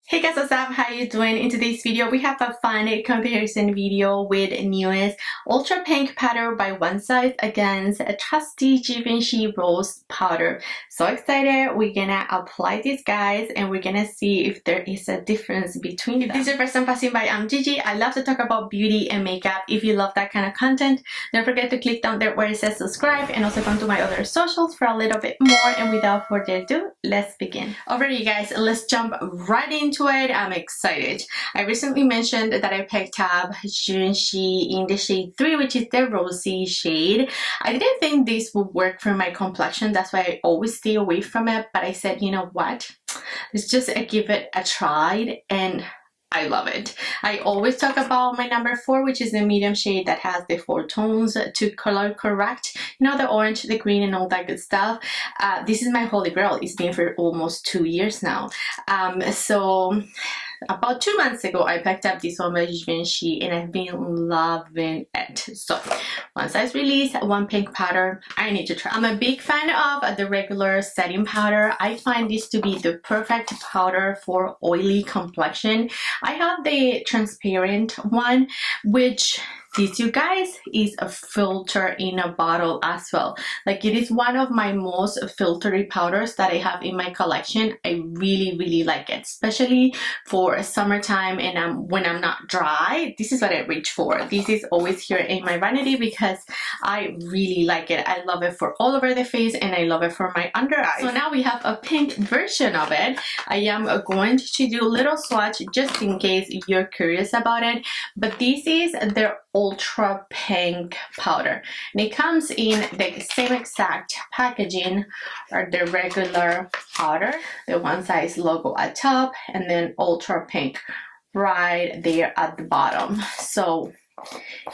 Hey guys, what's up? How you doing? In today's video, we have a fun comparison video with newest ultra pink powder by One Size against a trusty Givenchy rose powder. So excited! We're gonna apply these guys and we're gonna see if there is a difference between them. If this is your first time passing by, I'm Gigi. I love to talk about beauty and makeup. If you love that kind of content, don't forget to click down there where it says subscribe and also come to my other socials for a little bit more. And without further ado, let's begin. Alright, you guys, let's jump right into it. I'm excited. I recently mentioned that I picked up Givenchy in the shade 3, which is the rosy shade. I didn't think this would work for my complexion. That's why I always stay away from it. But I said, you know what? Let's just give it a try, and I love it. I always talk about my number 4, which is the medium shade that has the 4 tones to color correct. You know, the orange, the green, and all that good stuff. This is my holy grail. It's been for almost 2 years now. So about 2 months ago, I picked up this one by Givenchy and I've been loving it. So One Size released one pink powder. I need to try. I'm a big fan of the regular setting powder. I find this to be the perfect powder for oily complexion. I have the transparent one, which this, you guys, is a filter in a bottle as well. Like, it is one of my most filtery powders that I have in my collection. I really like it, especially for summertime and when I'm not dry. This is what I reach for. This is always here in my vanity because I really like it. I love it for all over the face and I love it for my under eyes. So now we have a pink version of it. I am going to do a little swatch just in case you're curious about it. But this is their ultra pink powder, and it comes in the same exact packaging or the regular powder, the One Size logo at top, and then ultra pink right there at the bottom. So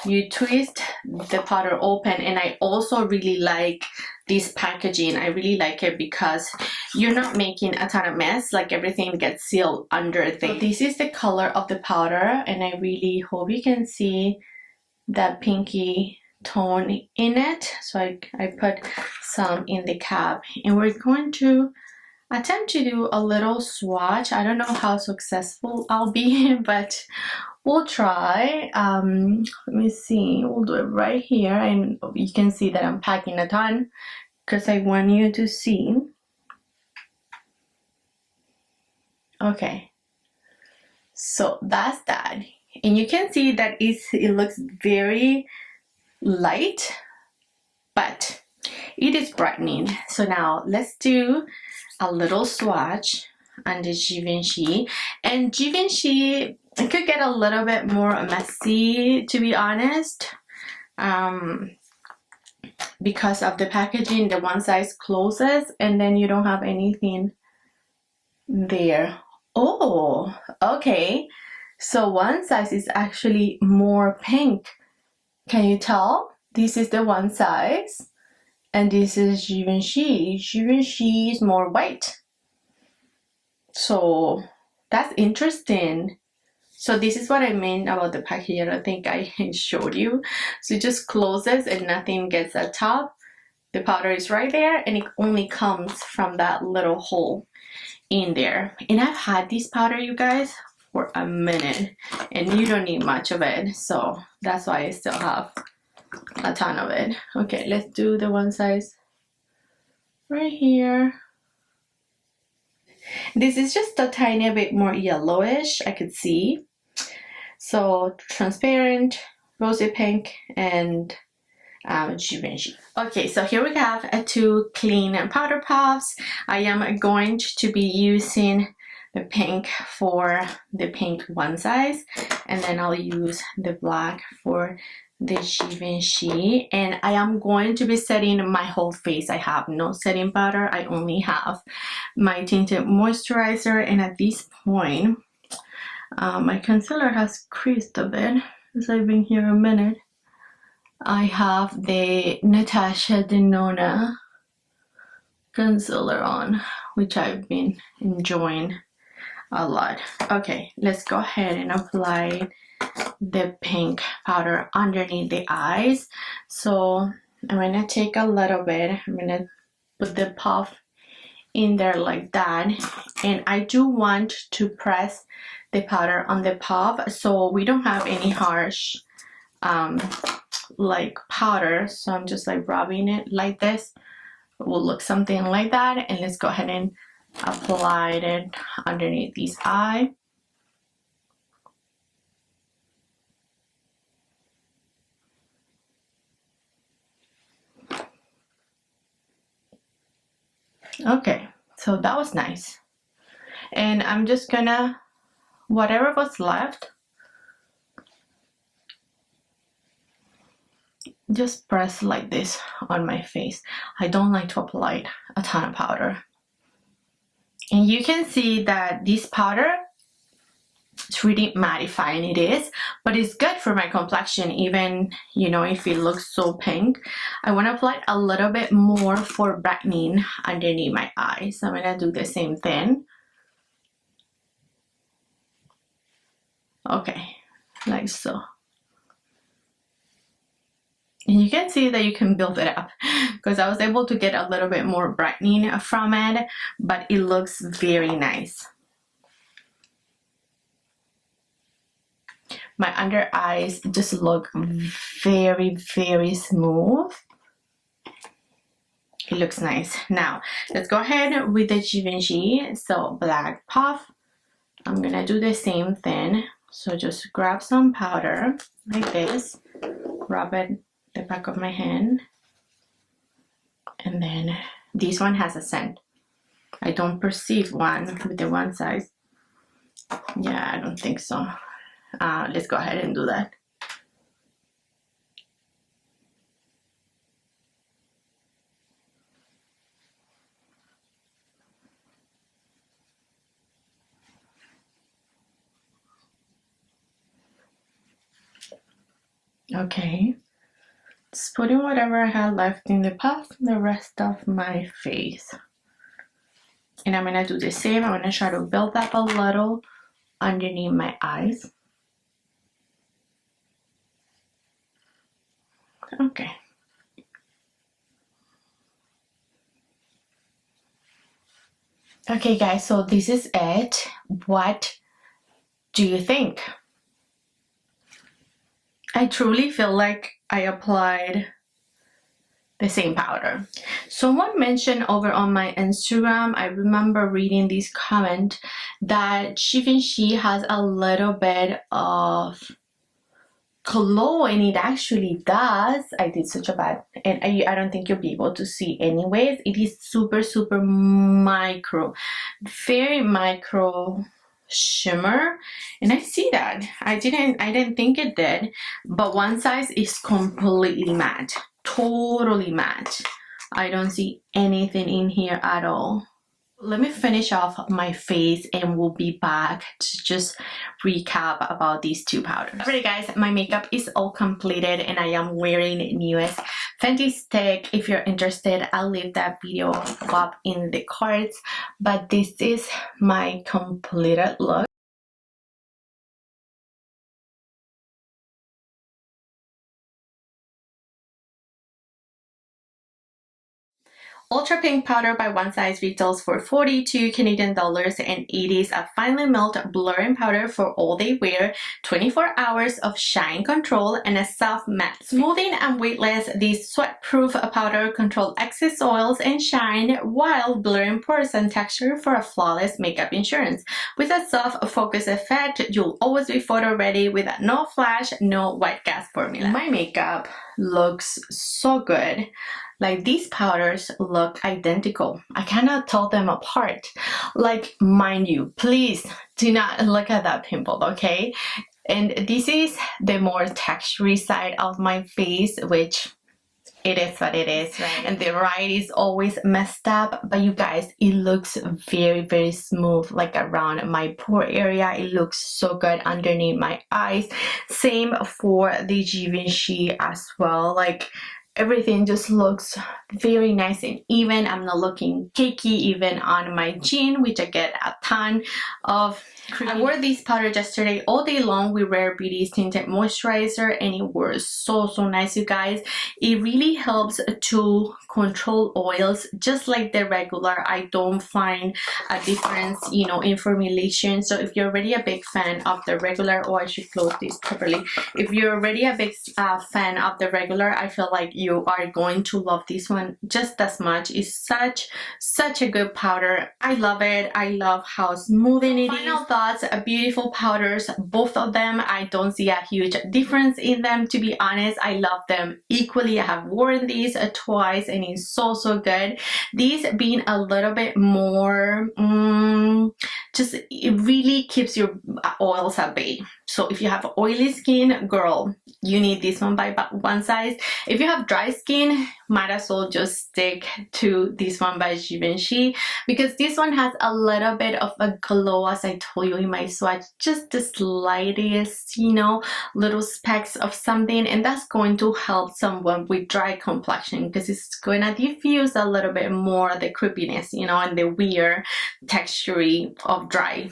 you twist the powder open, and I also really like this packaging. I really like it because you're not making a ton of mess, like everything gets sealed under there. So this is the color of the powder, and I really hope you can see that pinky tone in it. So I put some in the cap, and we're going to attempt to do a little swatch. I don't know how successful I'll be, but we'll try. Let me see, we'll do it right here, and you can see that I'm packing a ton because I want you to see. Okay, so that's that. And you can see that it looks very light, but it is brightening. So now let's do a little swatch on the Givenchy. And Givenchy, it could get a little bit more messy, to be honest, because of the packaging. The One Size closes and then you don't have anything there. Oh, okay. So One Size is actually more pink. Can you tell? This is the One Size and this is Givenchy. Givenchy is more white. So that's interesting. So this is what I mean about the packaging. I don't think I showed you. So it just closes and nothing gets at top. The powder is right there and it only comes from that little hole in there. And I've had this powder, you guys, for a minute, and you don't need much of it, so that's why I still have a ton of it. Okay, let's do the One Size right here. This is just a tiny bit more yellowish, I could see. So transparent, rosy pink, and Givenchy. Okay, so here we have 2 clean powder puffs. I am going to be using the pink for the pink One Size, and then I'll use the black for the Givenchy. And I am going to be setting my whole face. I have no setting powder. I only have my tinted moisturizer, and at this point my concealer has creased a bit as I've been here a minute. I have the Natasha Denona concealer on, which I've been enjoying a lot. Okay, let's go ahead and apply the pink powder underneath the eyes. So I'm gonna take a little bit. I'm gonna put the puff in there like that. And I do want to press the powder on the pop so we don't have any harsh like powder. So I'm just like rubbing it like this. It will look something like that. And let's go ahead and apply it underneath this eye. Okay, so that was nice. And I'm just gonna, whatever was left, just press like this on my face. I don't like to apply a ton of powder. And you can see that this powder, it's really mattifying, it is, but it's good for my complexion, even, you know, if it looks so pink. I want to apply a little bit more for brightening underneath my eyes. So I'm going to do the same thing. Okay, like so. And you can see that you can build it up because I was able to get a little bit more brightening from it, but it looks very nice. My under eyes just look very, very smooth. It looks nice. Now, let's go ahead with the Givenchy. So, black puff. I'm gonna do the same thing. So just grab some powder like this, rub it the back of my hand, and then this one has a scent. I don't perceive one with the one size. Yeah, I don't think so. Let's go ahead and do that. Okay, just putting whatever I had left in the puff, the rest of my face. And I'm gonna do the same. I'm gonna try to build up a little underneath my eyes. Okay. Okay guys, so this is it. What do you think? I truly feel like I applied the same powder. Someone mentioned over on my Instagram, I remember reading this comment that Givenchy has a little bit of glow, and it actually does. I did such a bad, and I don't think you'll be able to see anyways. It is super, super micro, very micro shimmer, and I see that. I didn't think it did, but one size is completely matte, totally matte. I don't see anything in here at all. Let me finish off my face and we'll be back to just recap about these two powders. Alright guys, my makeup is all completed and I am wearing newest Fenty Stick. If you're interested, I'll leave that video up in the cards. But this is my completed look. Ultra Pink powder by One Size retails for 42 Canadian dollars, and it is a finely milled blurring powder for all day wear, 24 hours of shine control, and a soft matte. Smoothing and weightless, this sweat-proof powder controls excess oils and shine while blurring pores and texture for a flawless makeup insurance. With a soft focus effect, you'll always be photo ready with a no flash, no white cast formula. My makeup looks so good. Like, these powders look identical. I cannot tell them apart. Like, mind you, please do not look at that pimple, okay? And this is the more textury side of my face, which it is what it is, right? And the right is always messed up, but you guys, it looks very, very smooth, like around my pore area. It looks so good underneath my eyes. Same for the Givenchy as well. Like, everything just looks very nice and even. I'm not looking cakey even on my chin, which I get a ton of. I wore this powder yesterday all day long with Rare Beauty's tinted moisturizer, and it was so nice, you guys. It really helps to control oils just like the regular. I don't find a difference, you know, in formulation. So if you're already a big fan of the regular, or I should close this properly, if you're already a big fan of the regular, I feel like you are going to love this one just as much. It's such a good powder. I love it. I love how smoothing it is. Final thoughts, beautiful powders, both of them. I don't see a huge difference in them, to be honest. I love them equally. I have worn these twice and it's so good. These being a little bit more just, it really keeps your oils at bay. So if you have oily skin, girl, you need this one by one size. If you have dry skin, might as well just stick to this one by Givenchy, because this one has a little bit of a glow, as I told you in my swatch, just the slightest, you know, little specks of something, and that's going to help someone with dry complexion, because it's going to diffuse a little bit more the creepiness, you know, and the weird texture of dry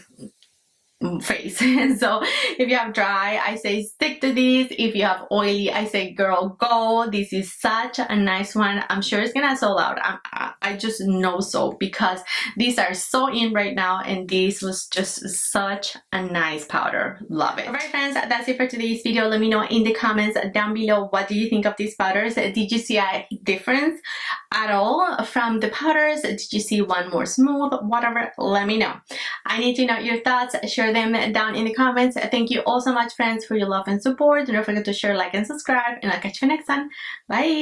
face. So if you have dry, I say stick to this. If you have oily, I say girl, go. This is such a nice one. I'm sure it's gonna sell out. I just know so, because these are so in right now, and this was just such a nice powder. Love it. Alright friends, that's it for today's video. Let me know in the comments down below, what do you think of these powders? Did you see a difference at all from the powders? Did you see one more smooth? Whatever, let me know. I need to know your thoughts. Share them down in the comments. Thank you all so much, friends, for your love and support. Don't forget to share, like, and subscribe, and I'll catch you next time. Bye.